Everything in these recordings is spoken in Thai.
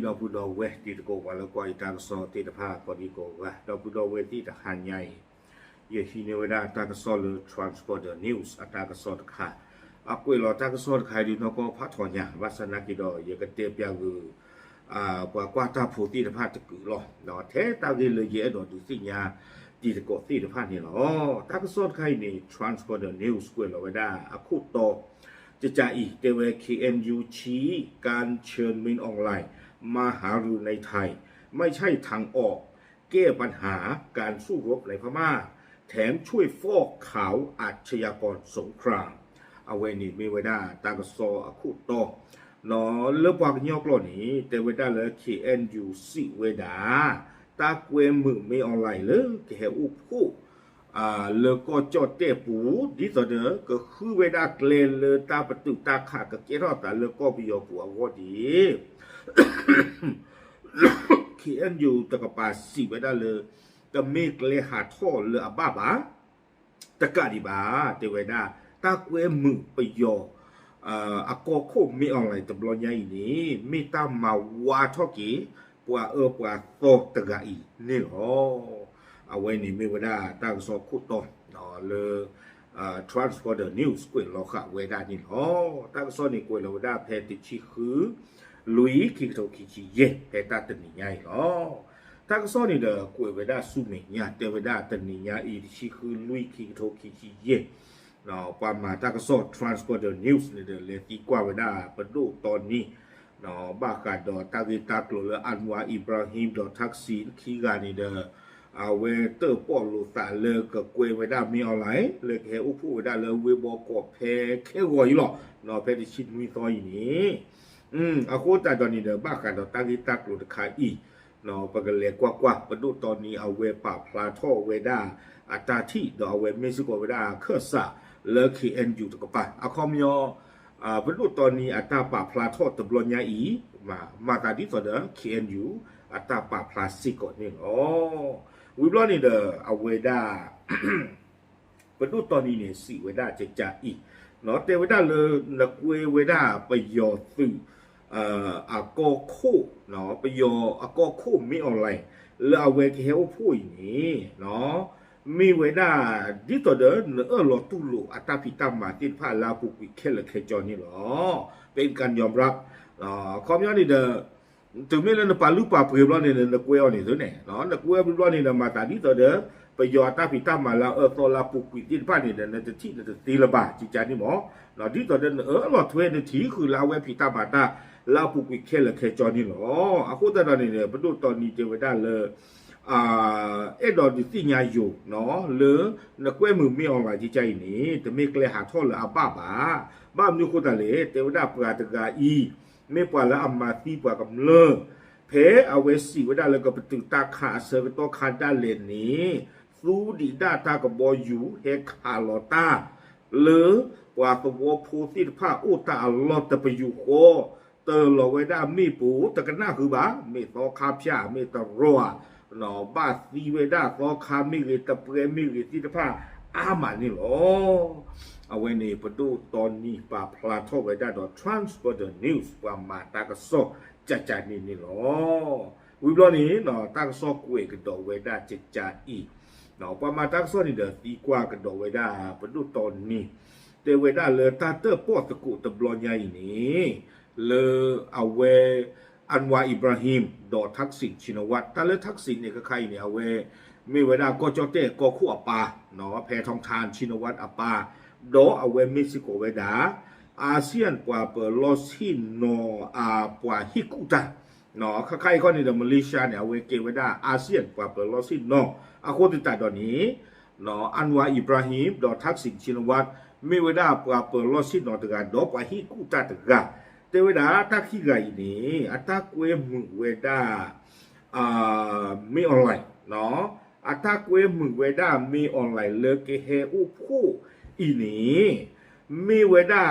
เราพูดเอาเวทีตะโกว่าแล้วก็อีตาสอติตะพาก็ดีก็ว่าเราพูดเอาเวทีตะหันใหญ่เยฮีเนวดาตากสอลทรานสปอร์เตอร์นิวส์ตากสอตะค่ะอักเวลตากสอตะค่ะดีนก็พัฒนาวัฒนกิจเยกเตปยากือกว่าตาผู้ติตะพาตะกือหรอเนาะแท้ตาเกเลยเยดอดูสิญาติตะโกติตะพานี่หรอตากสอตะค่ะนี่ทรานสปอร์เตอร์นิวส์เวลเวดาอักคุโตจะจ่ายเตเว KNU ชี้การเชิญมินออนไลน์มาหารือในไทยไม่ใช่ทางออกแก้ปัญหาการสู้รบในพม่าแถมช่วยฟอกขาวอาชญากรสงครามเอาไว้นี่มีไว้ได้ตากซอคู่โตนอเลือกว่ากันยอกหล่อนี้แต่ไว้ได้เลย KNU สิเวดาตาเกวมือไม่ออนไลน์เลยแกอุผู้แล้วก็จอดเตะปูดิสเดอร์ก็คือเวลาเกลนเลยตาประตูตาขาก็เกล้าแต่แล้วก็ไปยอปัวก็ดีเขียนอยู่ตะกปาสีเวลาเลยก็มีเกลหาท่อเลยบ้าบ้าตะกะดีบ้าเตเวลาตาเวมือไปยอก็โคมีออนไลน์ตบล้อใหญ่นี้มีตามาวาท่อกี้ปัวปัวโตตะกะอีนี่หรอเอาไว้นี่ไม่ว่าได้ตั้งสอบคู่ต่อเนาะเลย transporter news กวยเราค่ะเวลานี่เนาะตั้งสอบนี่กวยเราได้แพติชิคือลุยคิกโตคิชิเย่แพตาตันนี่ใหญ่เนาะตั้งสอบนี่เด้อกวยเวลาสุเมียเตเวลาตันนี่ใหญ่อีชิคือลุยคิกโตคิชิเย่เนาะประมาณตั้งสอบ transporter news นี่เด้อเลยที่กว่าเวลาประดูตอนนี้เนาะบ้ากาดอตากิตากลัวอันวาอิบราฮิมดอทักษิณคีกานี่เด้อเอาเวเตอร์ปอลูตาเลก็กวยไว้ได้มีออนไลน์เลยแค่อุปไว้ได้เลยเวบอกอบแพ้แค่รอยหรอกเนาะแพ้ที่ชิดมีซอยนี้เอาโคตรตอนนี้เด้อบ้ากันเราตั้งที่ตักหลุดขายอีเนาะปกติกว่าประดูตอนนี้เอาเวป่าพลาท่อเวด้าอัตราที่ดอกเวเมซิโกเวด้าเคอร์ซาเลคีเอ็นยูตกปะเอาคอมยอประดูตอนนี้อัตราป่าพลาท่อตบลอนยาอีมาตาดิสเดอร์คีเอ็นยูอัตราป่าพลาสติกนี่อ๋อวิบล้อนี่เด้อเอาเวด้าประดูตอนนี้เนี่ยสิเวด้าจะจ่าอีเนาะแต่เวด้าเลยนักเวด้าไปยอสื่อกอคู่เนาะไปยอกอคู่มีออนไลน์แล้วเอาเวกเฮลผู้อย่างนี้เนาะมีเวด้าดิตัวเด้อหลอตุลุอัตราพิตามาติดผ้าลาปุกวิเคลเคจอนี่หรอเป็นการยอมรับความยอดนี่เด้อถึงแม้เราปาลูปาเปรียบแล้วเนี่ยนักเวลนี่ตัวเนี่ยเนาะนักเวลเป็นว่านี่นะมาตาดิตัวเด้อไปยอตาพิตามาแล้วตัวลาปุกวิติดผ้านี่เนี่ยจะที่จะตีระบาดจิตใจนี่หมอเนาะดิตัวเด้อหลอดเทวนทีคือลาเวพิตามาตาลาปุกวิเคลเคจอนี่หรออะโคตรตอนนี้เนี่ยประตูตอนนี้เจอไว้ได้เลยดอกดิสิญาอยู่เนาะหรือนักเวมือไม่ออนไลน์จิตใจนี่แต่ไม่เกลหาท่อหรือบ้ามีคนตะเลเทวดาปราตกาอีไม่ปล่อยแล้วอามาตีปล่อยกับเลอเพเอาเวสีไว้ได้แล้วก็ไปตึงตาขาเซอร์ตัวคาด้านเลนนี้ซูดีด้าตากับบอยูเฮคาลอตาหรือว่าตัวโพสิผ้าอุตาลอตไปอยู่โคเตอร์ลอไว้ได้มีปูแต่กันหน้าคือบ้าไม่ต่อคาพยาไม่ต่อรัวหนอบ้าซีไว้ได้ต่อคามิริตะเปรมิริติผ้าอามานี่หรอเอาไว้ในประตูตอนนี้ป่าพลาทไว้ได้ดอ transporter news ว่ามาตากสอกจ่านี่หรอวิบล้อนี้เนาะตากสอกเวกันดอกไว้ได้จ่าอีเนาะประมาณตากสอกนี่เด้อดีกว่ากันดอกไว้ได้ประตูตอนนี้เตไว้ได้เลยตาเตอร์ปอตะกุตะบลอใหญ่นี้เลยเอาไว้อันวาอิบราฮิมดอทักษิณชินวัตรแต่เลยทักษิณเนี่ยก็ใครเนี่ยเอาไว้มีเวลาก็จอเต้ก็คู่อปาเนาะแพทองทานชินวัตรอปาโดเอาเวเม็กซิโกเวดาอาเซียนกว่าเปิดลอซินโนกว่าฮิกุตาเนาะใครคนนี้เดมาเลเซียเนี่ยเอาเวเกเวดาอาเซียนกว่าเปิดลอซินโนโคติตาตอนนี้เนาะอันวาอิบราฮิมดอทักษิณชินวัตรมีเวลากว่าเปิดลอซินโนตกันโดกว่าฮิกุตาตกันแต่เวลาตักฮิกาอีนี่อัตากเวมึงเวดามีออนไลน์เนาะอัตากเวมึงเวดามีออนไลน์เลเกเฮอุผู้อีนี้มีเวลา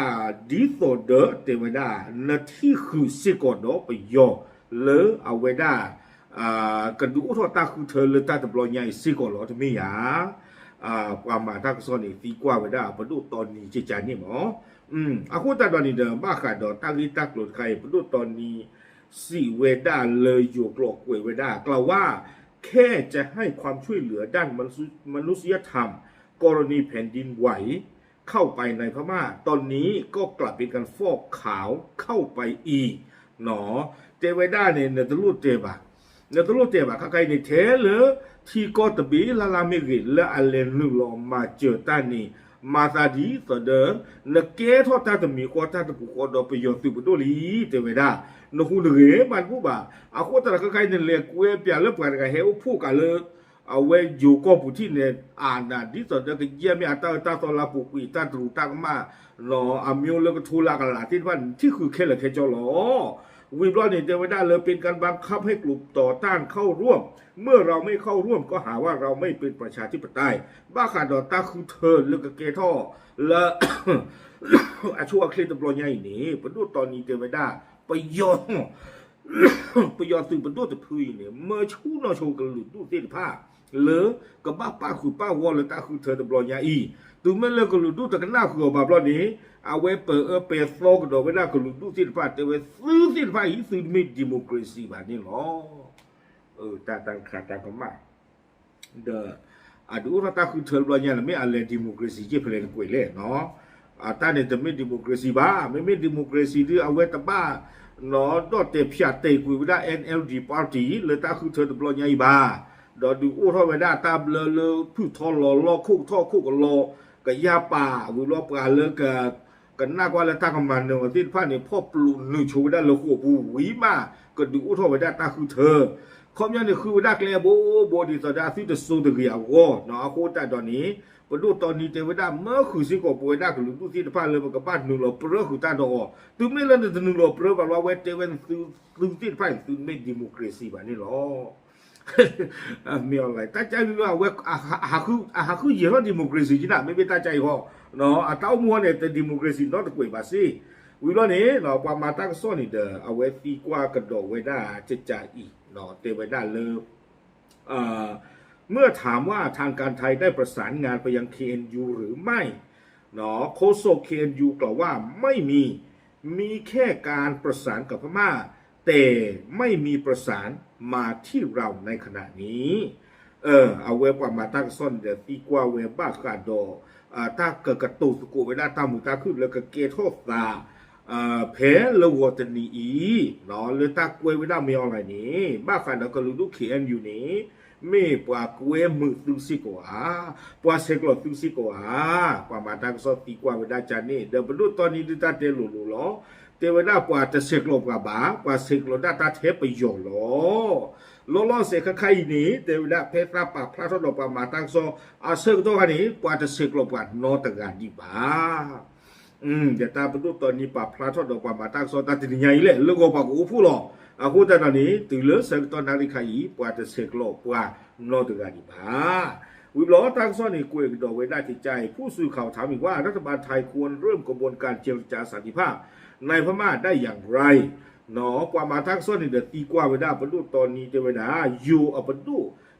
ดีโซเดอเตเวลานาที่คือสิกอดไปยอเลยเอาเวลากระดูกทอตาคือเธอเลยตาตะบลอยใหญ่สิกอดหรอจะไม่ยาความหมายทักษะนี่ตีกว่าเวลาประดูตอนนี้จิจานี่หมออาคุณตาตอนนี้เดิมบ้าขาดดอตาลิตักหลุดใครประดูตอนนี้ สิเวดาเลยอยู่กลอกเวดากล่าวว่าแค่จะให้ความช่วยเหลือด้านมนุษยธรรมกรณีแผ่นดินไหวเข้าไปในพม่าตอนนี้ก็กลับเป็นการฟอกขาวเข้าไปอีกหนอเจเวดาเนี่ยเนตรูเจบะข้าใครในเทเลที่ก็ตบีลาลาเมกิและอัลเลนลอมาเจอตานี่มาซาดีสเดอเนเกทอตาตมีควาตาตปุควดอปยอตุปโดลีเจเวดานคูเรมันผู้บ่าอาโคตรข้าใครเนี่ยเล็กเวเปียเล็บกันกับเฮลผู้กันเลยเอาไว้อยู่ก็ผู้ที่เนี่ยอ่านนะที่สเดอก็เยี่ยมตาตอลาปุกุยตาตรูตากมาหนออามิโอแล้วก็ทูลากันละที่วันที่คือแค่ละแค่จอหลอวิบล้อเนี่ยเจเวดาเลยเป็นการบังคับให้กลุ่มต่อต้านเข้าร่วมเมื่อเราไม่เข้าร่วมก็หาว่าเราไม่เป็นประชาธิปไตยบ้าขาดอตาคือเธอเลือกเกท่อและอาชัวเคลตบลอยใหญ่นี่ประดูตอนนี้เจเวดาไปย้อนตื่นประตูตะพื้นเนี่ยเมื่อชูนอโชกันหลุดตู้เส้นผ้าเลยกับบ้าป้าคือป้าวอลตาคือเธอตบลอยใหญ่ตัวไม่เลิกกันหลุดตู้แต่กันหน้าคือแบบล้อนี้เอาไว้เปิดเปิดโฟกดอกไว้หน้ากันหลุดตู้เส้นผ้าแต่ว่าซื้อเส้นผ้าอีซื้อไม่ดิโมคราซีแบบนี้หรอตาขาดตาก็มาดูว่าตาคือเธอเราเนี่ยไม่อะไรดิโมคราซีเจ็บเลยกุยเล่เนาะตาเนี่ยจะไม่ดิโมคราซีบ้าไม่ดิโมคราซีที่เอาไว้ตาบ้าเนาะดอเตะพิจารณาคุยว่า NLD Party เลยตาคือเธอเราเนี่ยบ้าดอดูอู้ท่อไว้ได้ตาเลพูดท่อล้อคู่ท่อคู่กับล้อกับยาป่าวิล้อปลาเลิกกันหน้ากว่าแล้วตากับมันเนี่ยที่ผ้าเนี่ยพ่อปลุกหนึ่งชูได้เลยหัวปูวิมาก็ดูอู้ท่อไว้ได้ตาคือเธอคอมยันเนี่ยคือได้เลยโบดีสดาที่จะสู้ตัวเกี่ยวกับเนาะโคตรตอนนี้พอดูตอนนี้เจอได้เมื่อคือสิกป่วยได้ก็รู้ตัวที่ผ้าเลยมันก็บ้านหนึ่งหล่อเปลือกคือตาดอกตัวไม่เล่นแต่หนึ่งหล่อเปลือกแบบว่าเวทเจวันซื้อที่ผ้าซื้อไม่ดิโมคราซีแบบนี้หรอมีอะไรตั้งใจว่าเวหาคือเยอะดิโมคราซีจีน่ะไม่เป็นตั้งใจหรอเนาะเต้ามัวเนี่ยแต่ดิโมคราซีนอตะกุยบาซีวิโรนี่เนาะความมาตั้งซ้อนนี่เด้อเอาไว้ตีกว่ากระโดดไว้ได้จะจ่ายอีกเนาะเตไว้ได้เลยเมื่อถามว่าทางการไทยได้ประสานงานไปยัง KNU หรือไม่เนาะโฆษก KNU กล่าวว่าไม่มีแค่การประสานกับพม่าแต่ไม่มีประสานมาที่เราในขณะนี้เอาไว้ว่ามาตั้งซ่อนเดี๋ยวตีกว่าเว็บบ้ากาดอถ้าเกิดกระตุกสกุลไว้ได้ตามมุตาขึ้นแล้วก็เกทอตาแพ้เลวตนีเนาะเลยตากวยไว้ได้ไม่อะไรนี้บ้าขันแล้วก็รู้ดู KNU นี้ไม่ปว่ากวยมือตึงสิกว่าปว่าเสกหลอดตึงสิกว่ามาตั้งซ่อนตีกว่าไว้ได้จานนี้เดี๋ยวบรรลุตอนนี้ดูตาเตลุหรอเทวดาปว่าจะเสกลบกับบ้าปว่าเสกลบได้ตาเทปไปหยอกล้อเสกใครนี้เทวดาเพตราปะพระทศปมาตั้งโซเสกตัวนี้ปว่าจะเสกลบกันนอตะกันดีบ้าเดี๋ยวตาเป็นตัวตอนนี้ปะพระทศปมาตั้งโซตาติใหญ่เลยลูกปากกูพูดหรอกูแต่ตอนนี้ตื่นเลือเสกตอนนาฬิกาอีปว่าจะเสกลบว่านอตะกันดีบ้าวิบล้อตั้งซ่อนในกุยดอกไว้ได้ที่ใจผู้สื่อข่าวถามอีกว่ารัฐบาลไทยควรเริ่มกระบวนการเจรจาสันติภาพในพม่าได้อย่างไรเนาะความมาทักซ้อนนี่เดือดตีกว่าไว้ได้บรรลุตอนนี้จะไว้ได้อยู่บรรลุ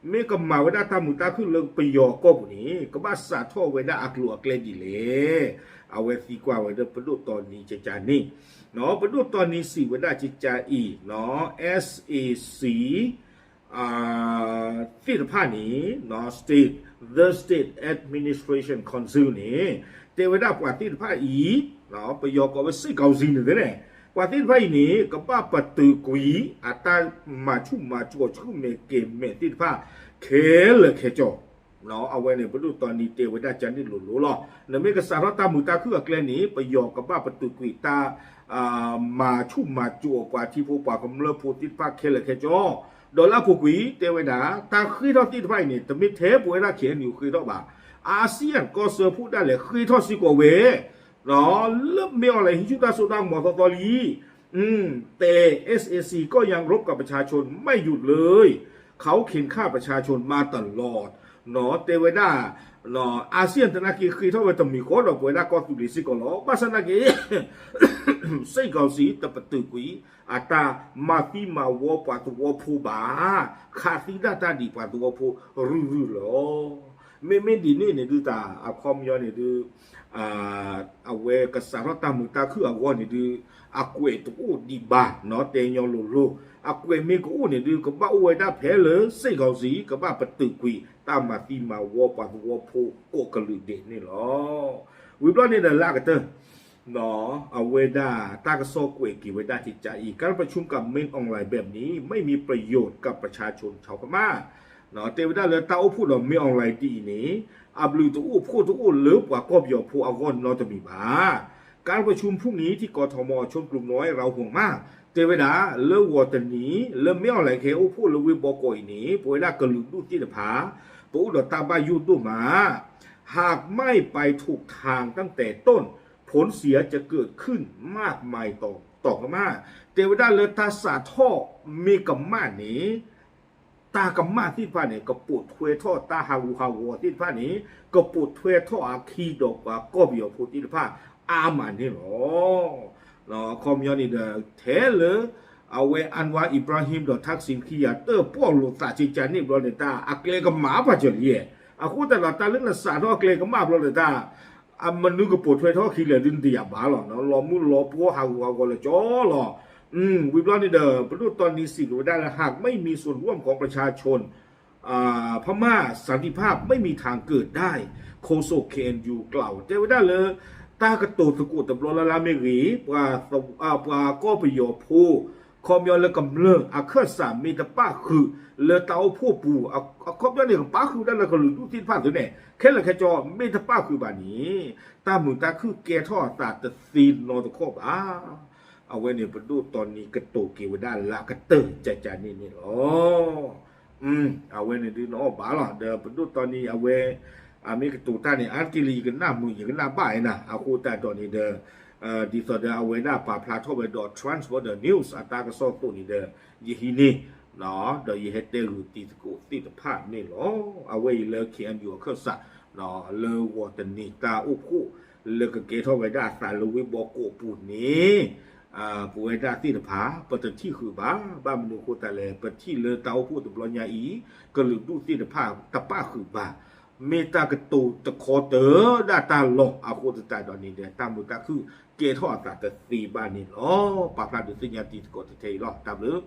เมก็มาไว้ได้ทำมุตาขึ้นเรื่องไปยอก็บุนี้ก็บ้าสาท่อไว้ได้อักลัวเกลดีเลยเอาไว้ตีกว่าไว้ได้บรรลุตอนนี้จะจานี่เนาะบรรลุตอนนี้สิไว้ได้จะจาอีเนาะ SAC ที่ผ้านี้เนาะ The State Administration Council นี่เทวดากว่าที่ผ้าอีเนาะไปยอกเอาไว้ซื้อเกาซีนี่เลยกว่าที่ผ้านี้ก็บ้าปตือกุยอัตามาชุ่มมาจั่วชุ่มเมเกมเมที่ผ้าเคเลยเคจอเนาะเอาไว้ในประตูตอนนี้เทวดาจันนี่หลุดหรอแล้วไม่ก็สารตามุตาคือแกลนี้ไปยอกกับบ้าปตือกุยตามาชุ่มมาจั่วกว่าที่ผู้ป่ากำเริบผู้ที่ผ้าเคเลยเคจอดอลลาร์ผู้กุยเทวดาตาคือทอดที่ผ้านี่แต่ไม่เทปไว้ละเขียนอยู่คือทอดบ่าอาเซียนก็เสือพูดได้เลยคือทอดสิกว่าเวเนาะเริ่มมีอะไรที่ชุดตาสุดังหมอตอลีแต่ SAC ก็ยังรบกับประชาชนไม่หยุดเลยเขาเข็นฆ่าประชาชนมาตลอดเนาะเทวดาเนาะอาเซียนตนากีคือเท่าไหร่ตมีคนเราเวลาก็ตุลิสิกล้อภาษาหน้ากีใส่เกาสีตะปะตึกุยอาตามาที่มาวัวปะตัวผู้บาขาดที่ด้านดีปะตัวผู้รู้หรอไม่ดีนี่เนี่ยดูตาคอมยอนเนี่ยดูเอาเว กษาตามือตาคืออากวนนี่ดูอากวยตัวดีบาเนาะเตยองโลอากวยเมกูนี่ดูก็บ้าอวยได้แพ้เลยเสิเขาสีก็บ้าปตึกกุยตามมาตีมาวอปาวอโพโกกะลือเดนี่หรอวิบล้อนี่เดลากะเตเนาะเอาเวดาตากระโซกเวกีเวดาจิตใจอีกการประชุมกับเมนออนไลน์แบบนี้ไม่มีประโยชน์กับประชาชนชาวพม่าเนาะเตวดาเลยตาอู้พูดเราเมนออนไลน์ดีนี้อับลือตัวอู้พูดตัวอู้เลิกกว่ากอบยอผู้อากอนนอจะมีบาการประชุมพรุ่งนี้ที่กทมชนกลุ่มน้อยเราห่วงมากเตวดาเลิกวัวตันนี้เลิกเมนออนไลน์เคอู้พูดเราวิบอกอยนี้ป่วยได้กระลุดูที่เดผาตัวอู้เราตาบายุดูมาหากไม่ไปถูกทางตั้งแต่ต้นผลเสียจะเกิดขึ้นมากมายต่อพม่าเทวดาเลตาสาท่อมีกัมมานี้ตากัมมาที่ผ่านนี้ก็ปวดทเวท่อตาฮาวที่ผ่านนี้ก็ปวดทเวท่ออาคีดอกว่าก็เบียวพูดที่ผ่านอามันนี่หรอเนาะคอมยอนี่เด้อเทเลเอาไว้อันว่าอิบราฮิมดอทักษิณขี้ยาเตอร์ป้อลูตาจิจานี่บรอเดตาอักเลกับหมาปะเจริญอาคูแต่ละตาเรื่องละสาดอักเลกับหมาบรอเดตามันนึกกับปวดทเวท่อขี้เหลือดินเดียบาหรอเนาะรอมุนรอพัวฮาวเลยจ้อหรอวิบลอนี่เด้อประดูตอนนี้สิ่งได้ละหากไม่มีส่วนร่วมของประชาชนพม่าสันติภาพไม่มีทางเกิดได้โคโซเคนยูกล่าวแต่ว่าได้เลยตากระตูตะกุตะบลอลาเมรีปลาก็ไปโยพูคอมยอนและกำเริงอาเคอสามมีตะป้าคือเลเตาผู้ปูคอมยอนเนี่ยป้าคือได้เลยก็รู้ที่ผ่านตัวเนี่ยแค่ละแค่จอมีตะป้าคือบานี้ตามือตาคือแกท่อตาตะซีนนอตะคอบเอาไว้เนี่ยประดูตอนนี้กระโตเกวด้านละกระเตอใจนี่อ๋อเอาไว้เนี่ยดูเนาะบ้าหรอเดี๋ยวประดูตอนนี้เอาไว้มีกระตูตาเนี่ยอาร์กิลีกันหน้ามืออย่างหน้าบ้านนะเอาคู่ตาตอนนี้เด้อดีต่อเดี๋ยวเอาไว้หน้าป่าพลาทอไปดอททรานส์วอร์เดอร์นิวส์อัตราก็สอบตัวนี้เด้อยี่ฮีนี่เนาะเดี๋ยวยี่เฮเตอร์ตีตะกุตีตะพาดนี่หรอเอาไว้เลิกเขียนอยู่เครื่องสัตว์เนาะเลิกวอร์เดอร์นี่ตาอุคู่เลิกเกทอไปได้สารลุยบอกโกปูนี้ผู้ให้ได้ที่ผาปฏิที่คือบ้ามนุษย์โคตรเลยปฏิเลเตาพูดตบลอยาอีก็ลืมดูที่ผาตะป้าคือเมตากระตูตะคอเตอดาตาหลอกอาโคตรตาตอนนี้เดียตามมือตาคือเกทอตาตะตีบ้านนี่อ๋อปากพลาดดุสิญญาตีตะกอตะเทยหรอตามเลย